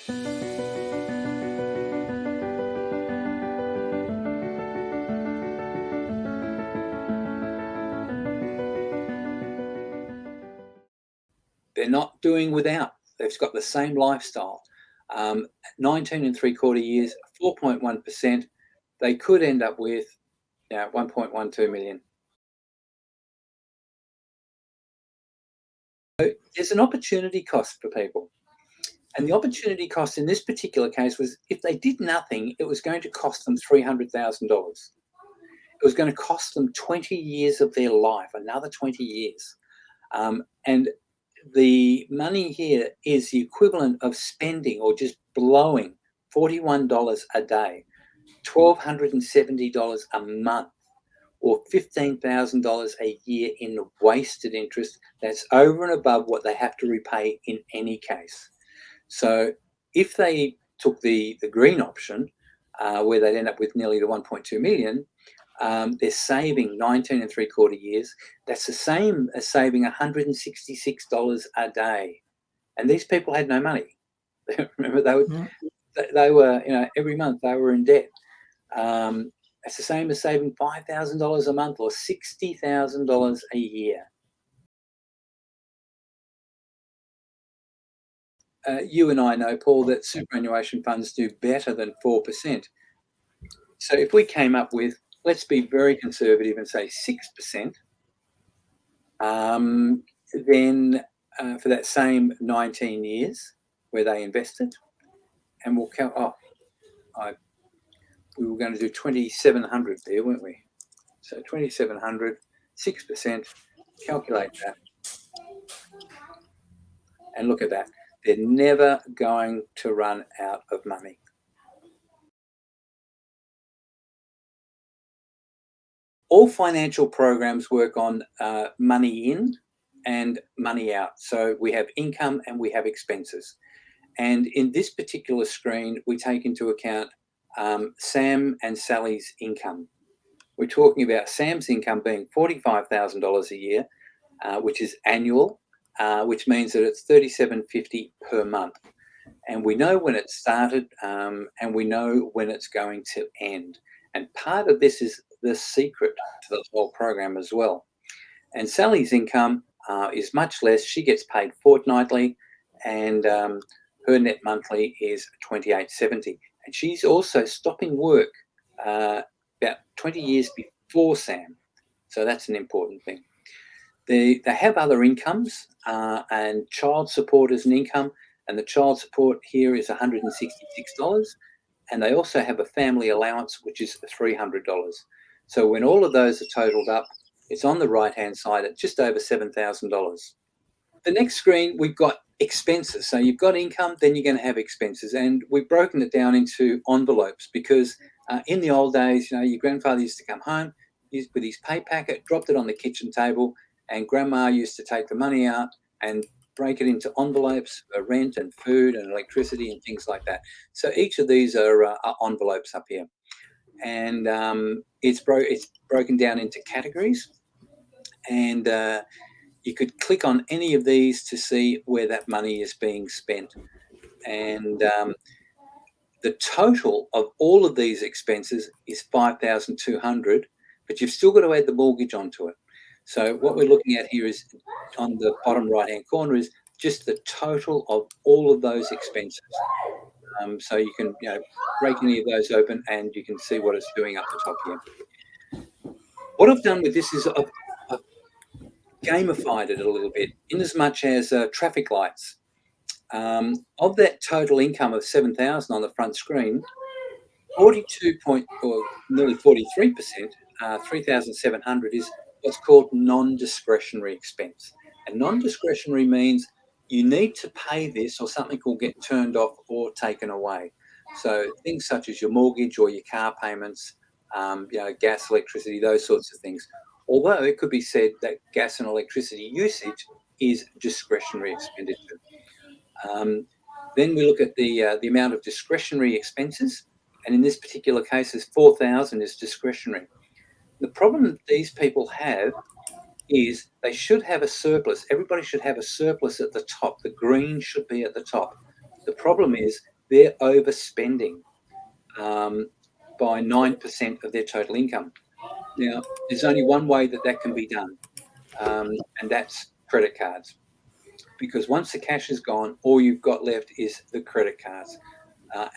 They're not doing without. They've got the same lifestyle. 19 and three quarter years, 4.1%. They could end up with 1.12 million. So there's an opportunity cost for people. And the opportunity cost in this particular case was if they did nothing, it was going to cost them $300,000. It was going to cost them 20 years of their life, another 20 years. And the money here is the equivalent of spending or just blowing $41 a day, $1,270 a month, or $15,000 a year in wasted interest. That's over and above what they have to repay in any case. So if they took the green option, where they'd end up with nearly the 1.2 million, they're saving 19 and three quarter years. That's the same as saving $166 a day. And these people had no money. Remember, they were, every month they were in debt. That's the same as saving $5,000 a month or $60,000 a year. You and I know, Paul, that superannuation funds do better than 4%. So if we came up with, let's be very conservative and say 6%, then for that same 19 years where they invested, and we'll count, we were going to do 2,700 there, weren't we? So 2,700, 6%, calculate that. And look at that. They're never going to run out of money. All financial programs work on money in and money out. So we have income and we have expenses. And in this particular screen, we take into account Sam and Sally's income. We're talking about Sam's income being $45,000 a year, which is annual, which means that it's $37.50 per month. And we know when it started and we know when it's going to end. And part of this is the secret to the whole program as well. And Sally's income is much less. She gets paid fortnightly, and her net monthly is $28.70. And she's also stopping work about 20 years before Sam. So that's an important thing. They have other incomes and child support is an income, and the child support here is $166. And they also have a family allowance, which is $300. So when all of those are totaled up, it's on the right-hand side at just over $7,000. The next screen, we've got expenses. So you've got income, then you're going to have expenses. And we've broken it down into envelopes because in the old days, your grandfather used to come home with his pay packet, dropped it on the kitchen table, and grandma used to take the money out and break it into envelopes for rent and food and electricity and things like that. So each of these are envelopes up here. And it's broken down into categories. And you could click on any of these to see where that money is being spent. And the total of all of these expenses is $5,200, but you've still got to add the mortgage onto it. So what we're looking at here is on the bottom right-hand corner is just the total of all of those expenses. So you can break any of those open and you can see what it's doing up the top here. What I've done with this is I've gamified it a little bit in as much as traffic lights. Of that total income of $7,000 on the front screen, nearly 43%, $3,700 is what's called non-discretionary expense. And non-discretionary means you need to pay this or something will get turned off or taken away. So things such as your mortgage or your car payments, gas, electricity, those sorts of things. Although it could be said that gas and electricity usage is discretionary expenditure. Then we look at the amount of discretionary expenses, and in this particular case, $4,000 is discretionary. The problem that these people have is they should have a surplus. Everybody should have a surplus at the top. The green should be at the top. The problem is they're overspending by 9% of their total income. Now, there's only one way that can be done, and that's credit cards. Because once the cash is gone, all you've got left is the credit cards.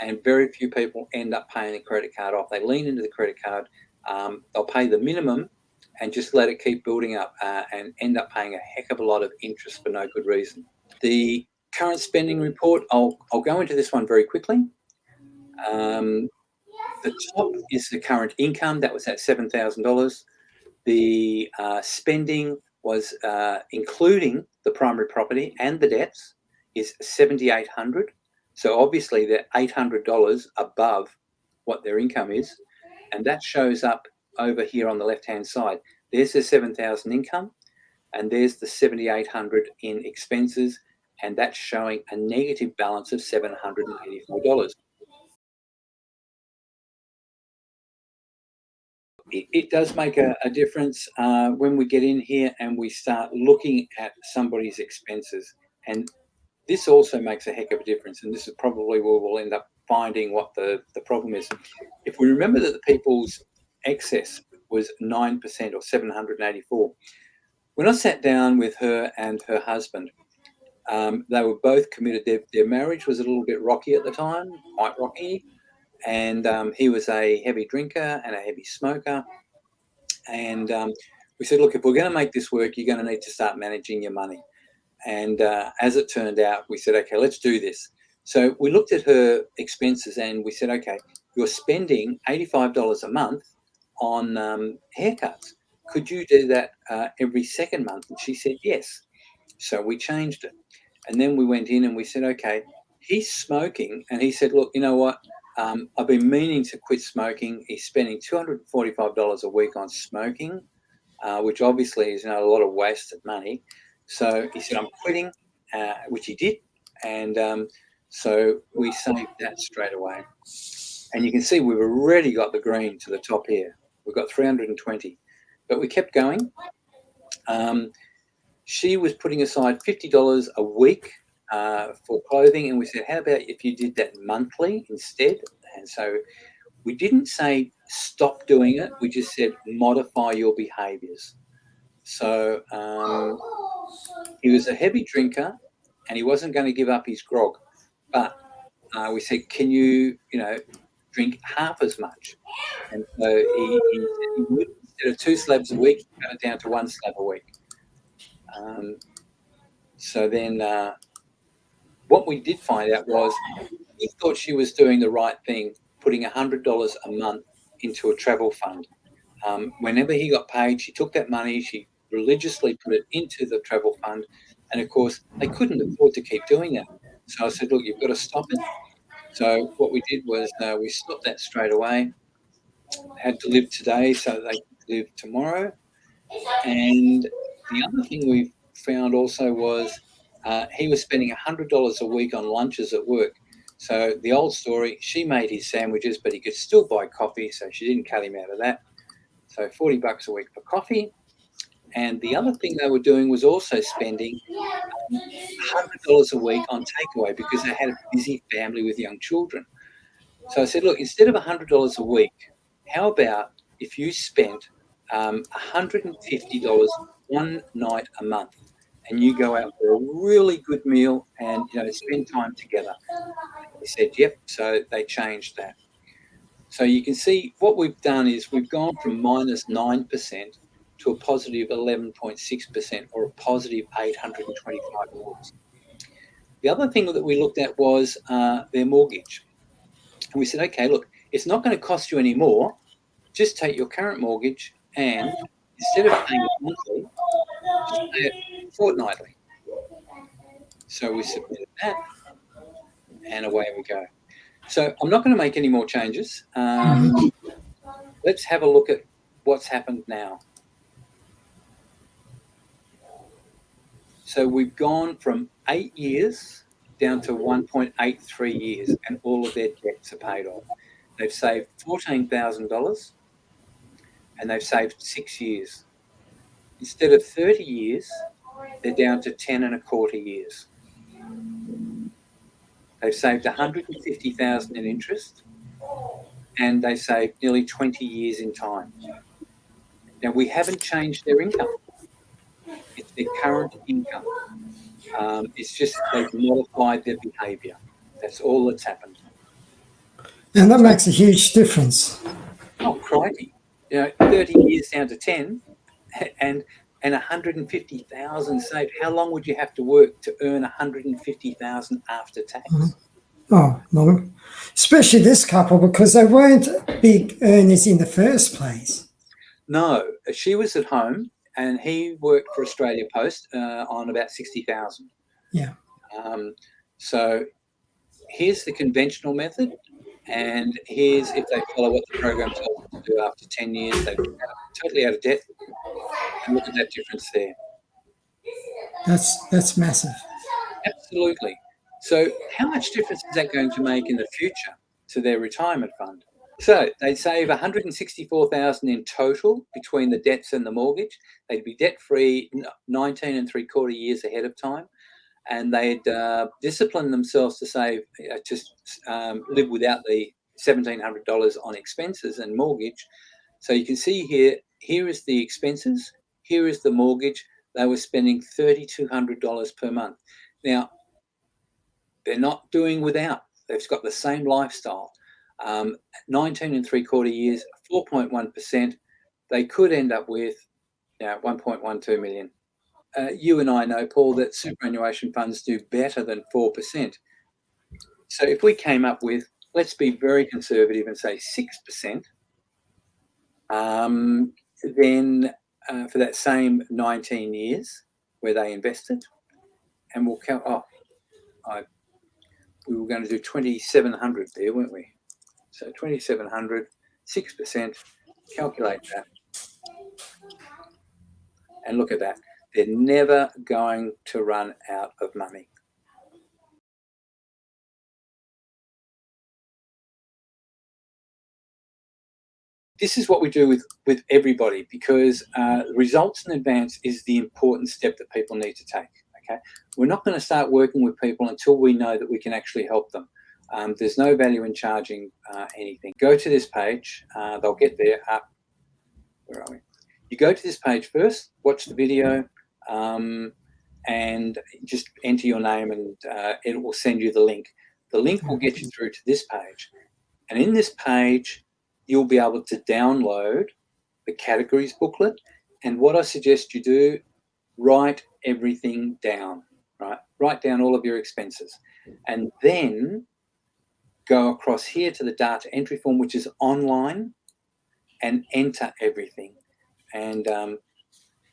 And very few people end up paying the credit card off. They lean into the credit card, they'll pay the minimum and just let it keep building up and end up paying a heck of a lot of interest for no good reason. The current spending report, I'll go into this one very quickly. The top is the current income, that was at $7,000. The spending was including the primary property and the debts is $7,800. So obviously they're $800 above what their income is, and that shows up over here on the left-hand side. There's the 7,000 income, and there's the 7,800 in expenses, and that's showing a negative balance of $784. It does make a difference when we get in here and we start looking at somebody's expenses. And this also makes a heck of a difference. And this is probably where we'll end up finding what the problem is. If we remember that the people's excess was 9% or 784, when I sat down with her and her husband, they were both committed. Their marriage was a little bit rocky at the time, quite rocky. And he was a heavy drinker and a heavy smoker. And we said, look, if we're going to make this work, you're going to need to start managing your money. And as it turned out, we said, okay, let's do this. So we looked at her expenses and we said, okay, you're spending $85 a month on haircuts. Could you do that every second month? And she said, yes. So we changed it. And then we went in and we said, okay, he's smoking. And he said, look, you know what? I've been meaning to quit smoking. He's spending $245 a week on smoking, which obviously is a lot of wasted money. So he said, I'm quitting, which he did. And so we saved that straight away. And you can see we've already got the green to the top here. We've got 320. But we kept going. She was putting aside $50 a week for clothing, and we said, how about if you did that monthly instead? And so we didn't say stop doing it, we just said modify your behaviors. So he was a heavy drinker and he wasn't going to give up his grog, but we said, can you drink half as much? And so he would, instead of 2 slabs a week, he cut it down to 1 slab a week. So then what we did find out was he thought she was doing the right thing, putting $100 a month into a travel fund. Whenever he got paid, she took that money, she religiously put it into the travel fund. And of course, they couldn't afford to keep doing that. So I said, look, you've got to stop it. So what we did was we stopped that straight away. Had to live today so they could live tomorrow. And the other thing we found also was he was spending $100 a week on lunches at work. So the old story, she made his sandwiches, but he could still buy coffee, so she didn't cut him out of that. So $40 a week for coffee. And the other thing they were doing was also spending $100 a week on takeaway because they had a busy family with young children. So I said, look, instead of $100 a week, how about if you spent $150 one night a month and you go out for a really good meal and spend time together? He said, yep. So they changed that. So you can see what we've done is we've gone from minus 9% to a positive 11.6% or a positive $825. The other thing that we looked at was their mortgage. And we said, okay, look, it's not going to cost you any more. Just take your current mortgage and instead of paying it monthly, just pay it fortnightly. So we submitted that and away we go. So I'm not going to make any more changes. Let's have a look at what's happened now. So we've gone from 8 years down to 1.83 years and all of their debts are paid off. They've saved $14,000 and they've saved 6 years. Instead of 30 years, they're down to 10 and a quarter years. They've saved 150,000 in interest, and they saved nearly 20 years in time. Now, we haven't changed their income. It's their current income. It's just they've modified their behaviour. That's all that's happened. And that makes a huge difference. Oh, crikey. 30 years down to 10 and 150,000 saved. How long would you have to work to earn 150,000 after tax? Oh, long. Especially this couple, because they weren't big earners in the first place. No, she was at home and he worked for Australia Post on about 60,000. Yeah. So here's the conventional method, and here's if they follow what the program tells them to do after 10 years, they're totally out of debt. And look at that difference there. That's massive. Absolutely. So how much difference is that going to make in the future to their retirement fund? So they save 164,000 in total between the debts and the mortgage. They'd be debt-free 19 3/4 years ahead of time. And they'd discipline themselves to save, live without the $1,700 on expenses and mortgage. So you can see here is the expenses, here is the mortgage. They were spending $3,200 per month. Now, they're not doing without. They've got the same lifestyle. 19 3/4 years, 4.1%. They could end up with 1.12 million. You and I know, Paul, that superannuation funds do better than 4%. So if we came up with, let's be very conservative and say 6%, then for that same 19 years where they invested, and we'll count, we were going to do 2,700 there, weren't we? So 2,700, 6%, calculate that. And look at that. They're never going to run out of money. This is what we do with everybody, because results in advance is the important step that people need to take. Okay, we're not going to start working with people until we know that we can actually help them. There's no value in charging anything. Go to this page. They'll get there. Where are we? You go to this page first, watch the video, and just enter your name, and it will send you the link. The link will get you through to this page. And in this page, you'll be able to download the categories booklet. And what I suggest you do, write everything down, right? Write down all of your expenses. And then go across here to the data entry form, which is online, and enter everything. And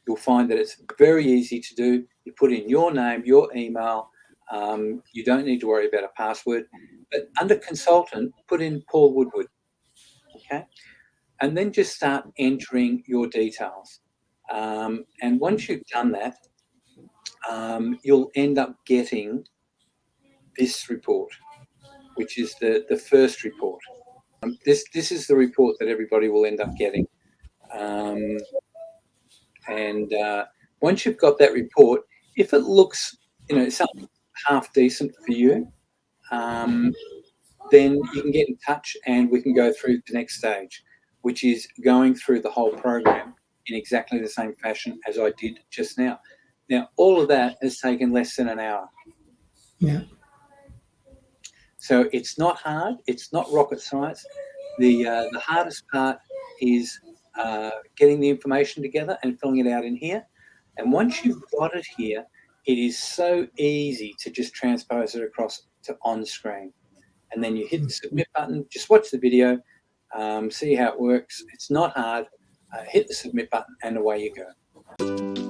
you'll find that it's very easy to do. You put in your name, your email. You don't need to worry about a password. But under consultant, put in Paul Woodward. Okay, and then just start entering your details. And once you've done that, you'll end up getting this report, which is the first report. This is the report that everybody will end up getting. And once you've got that report, if it looks, something half decent for you, then you can get in touch and we can go through the next stage, which is going through the whole program in exactly the same fashion as I did just now. Now, all of that has taken less than an hour. Yeah. So it's not hard. It's not rocket science. The hardest part is getting the information together and filling it out in here. And once you've got it here, it is so easy to just transpose it across to on screen. And then you hit the submit button, just watch the video, see how it works. It's not hard. Hit the submit button and away you go.